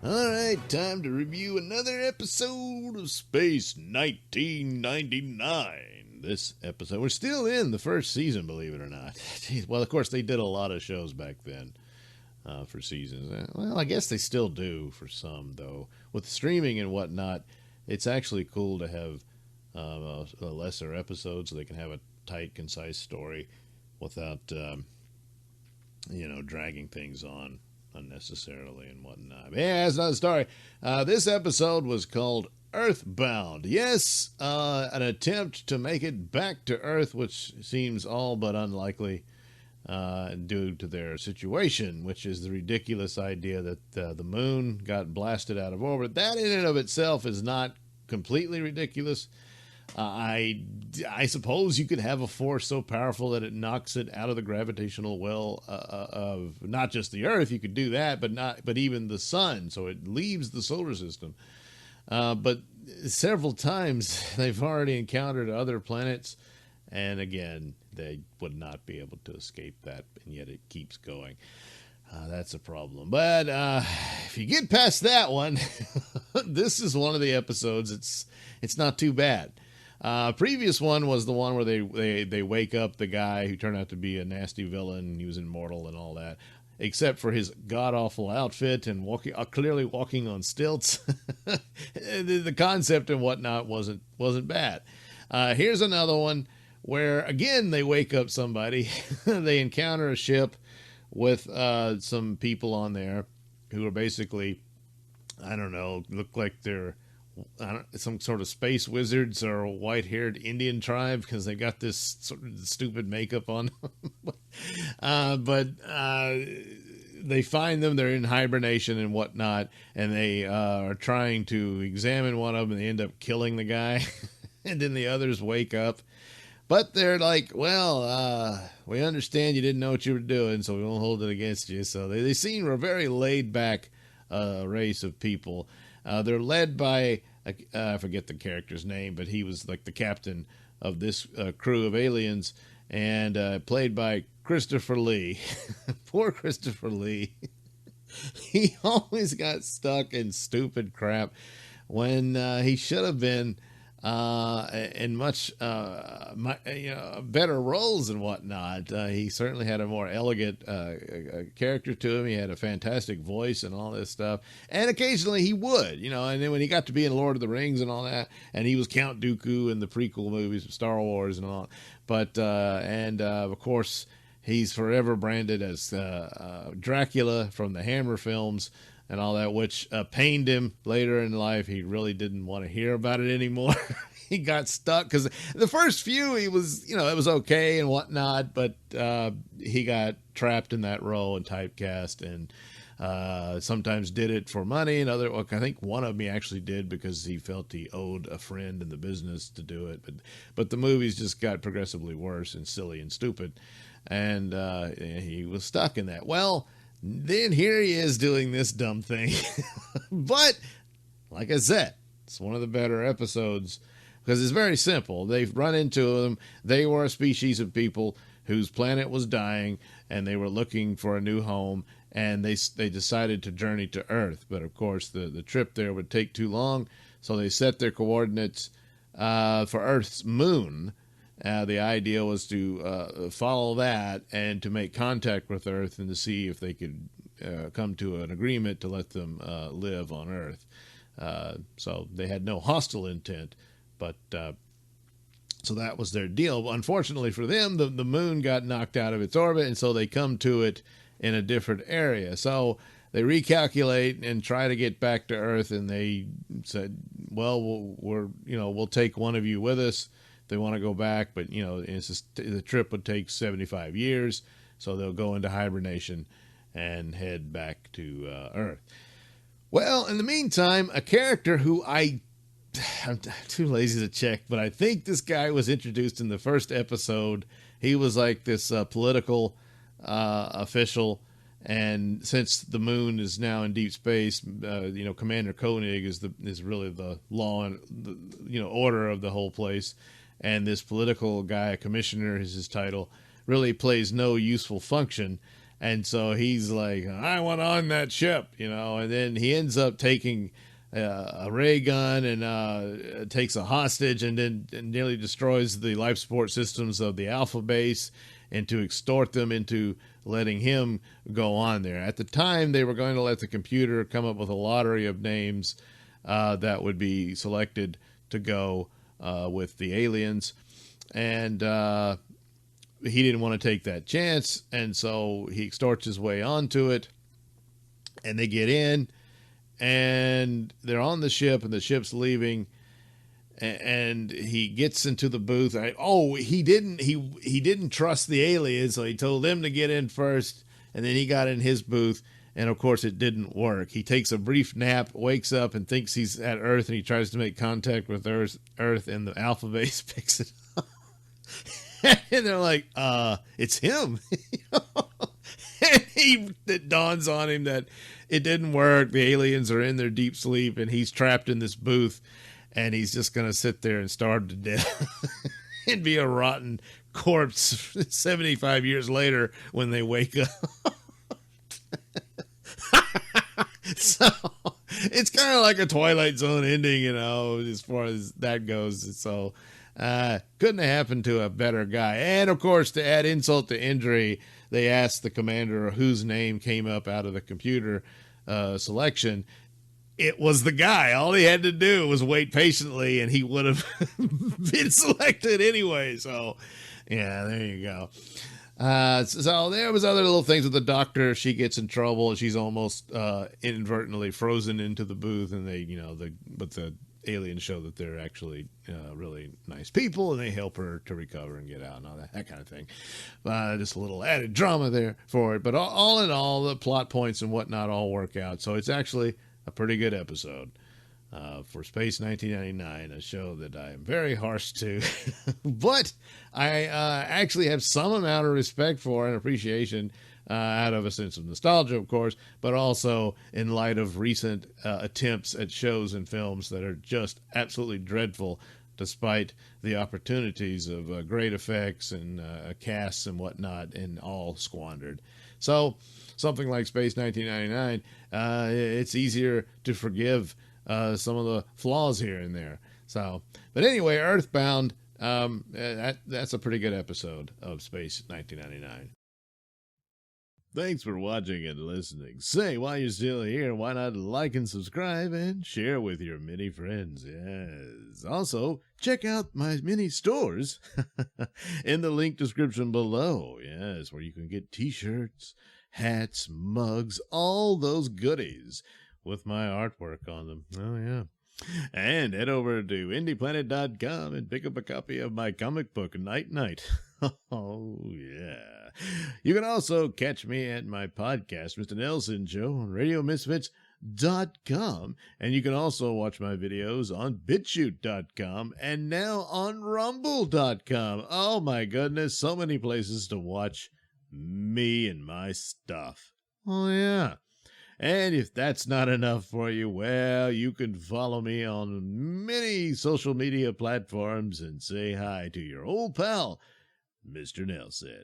Alright, time to review another episode of Space 1999. This episode, we're still in the first season, believe it or not. Jeez, well, of course, they did a lot of shows back then for seasons. Well, I guess they still do for some, though. With streaming and whatnot, it's actually cool to have a lesser episode so they can have a tight, concise story without, dragging things on unnecessarily and whatnot. Yeah, that's another story. This episode was called Earthbound. Yes, an attempt to make it back to Earth, which seems all but unlikely due to their situation, which is the ridiculous idea that the moon got blasted out of orbit. That in and of itself is not completely ridiculous. I suppose you could have a force so powerful that it knocks it out of the gravitational well of not just the Earth. You could do that, but even the sun, so it leaves the solar system. But several times they've already encountered other planets, and again, they would not be able to escape that, and yet it keeps going. That's a problem. But if you get past that one, this is one of the episodes. It's not too bad. Previous one was the one where they wake up the guy who turned out to be a nasty villain. He was immortal and all that, except for his god-awful outfit and clearly walking on stilts. The concept and whatnot wasn't bad. Here's another one where, again, they wake up somebody. They encounter a ship with some people on there who are basically, I don't know, look like they're some sort of space wizards or a white-haired Indian tribe because they got this sort of stupid makeup on. But they find them. They're in hibernation and whatnot, and they are trying to examine one of them, and they end up killing the guy. And then the others wake up. But they're like, well, we understand you didn't know what you were doing, so we won't hold it against you. So they seem a very laid-back race of people. They're led by, I forget the character's name, but he was like the captain of this crew of aliens, and played by Christopher Lee. Poor Christopher Lee. He always got stuck in stupid crap when he should have been in much better roles and whatnot. He certainly had a more elegant character to him. He had a fantastic voice and all this stuff. And occasionally he would, and then when he got to be in Lord of the Rings and all that, and he was Count Dooku in the prequel movies of Star Wars and all. But, of course, he's forever branded as Dracula from the Hammer films and all that, which pained him later in life. He really didn't want to hear about it anymore. He got stuck because the first few, he was, it was okay and whatnot, but he got trapped in that role and typecast, and sometimes did it for money, and I think one of them he actually did because he felt he owed a friend in the business to do it. But the movies just got progressively worse and silly and stupid, and he was stuck in that. Well, then here he is doing this dumb thing. But, like I said, it's one of the better episodes because it's very simple. They've run into them. They were a species of people whose planet was dying, and they were looking for a new home, and they decided to journey to Earth. But, of course, the trip there would take too long, so they set their coordinates for Earth's moon. The idea was to follow that and to make contact with Earth and to see if they could come to an agreement to let them live on Earth. So they had no hostile intent, but so that was their deal. Unfortunately for them, the moon got knocked out of its orbit, and so they come to it in a different area. So they recalculate and try to get back to Earth, and they said, well, we'll take one of you with us. They want to go back, but the trip would take 75 years, so they'll go into hibernation and head back to Earth. Well, in the meantime, a character who I'm too lazy to check, but I think this guy was introduced in the first episode. He was like this political official, and since the moon is now in deep space, Commander Koenig is really the law and order of the whole place. And this political guy, a commissioner is his title, really plays no useful function. And so he's like, I want on that ship, and then he ends up taking a ray gun and takes a hostage and then nearly destroys the life support systems of the Alpha base, and to extort them into letting him go on there. At the time, they were going to let the computer come up with a lottery of names that would be selected to go with the aliens. And he didn't want to take that chance, and so he extorts his way onto it, and they get in, and they're on the ship, and the ship's leaving, and he gets into the booth. He didn't trust the aliens, so he told them to get in first, and then he got in his booth, and of course it didn't work. He takes a brief nap, wakes up, and thinks he's at Earth, and he tries to make contact with Earth, and the Alpha base picks it up. And they're like, it's him. And it dawns on him that it didn't work. The aliens are in their deep sleep, and he's trapped in this booth, and he's just going to sit there and starve to death and be a rotten corpse 75 years later when they wake up. So it's kind of like a Twilight Zone ending, as far as that goes. So couldn't have happened to a better guy. And of course, to add insult to injury, they asked the commander whose name came up out of the computer selection. It was the guy. All he had to do was wait patiently, and he would have been selected anyway. So, yeah, there you go. So there was other little things with the doctor. She gets in trouble. She's almost inadvertently frozen into the booth, and but the aliens show that they're actually really nice people, and they help her to recover and get out and all that kind of thing. Just a little added drama there for it. But all in all, the plot points and whatnot all work out. So it's actually a pretty good episode for Space 1999, a show that I am very harsh to. But I actually have some amount of respect for and appreciation out of a sense of nostalgia, of course, but also in light of recent attempts at shows and films that are just absolutely dreadful, despite the opportunities of great effects and casts and whatnot, and all squandered. So something like Space 1999, it's easier to forgive some of the flaws here and there. So, but anyway, Earthbound, that's a pretty good episode of Space 1999. Thanks for watching and listening. Say, while you're still here, why not like and subscribe and share with your many friends? Yes. Also, check out my mini stores in the link description below. Yes, where you can get t-shirts, hats, mugs, all those goodies with my artwork on them. Oh, yeah. And head over to indieplanet.com and pick up a copy of my comic book, Night Night. Oh, yeah. You can also catch me at my podcast, Mr Nailsin Show, on RadioMisfits.com. And you can also watch my videos on BitChute.com and now on Rumble.com. Oh, my goodness. So many places to watch me and my stuff. Oh, yeah. And if that's not enough for you, well, you can follow me on many social media platforms and say hi to your old pal, Mr. Nailsin.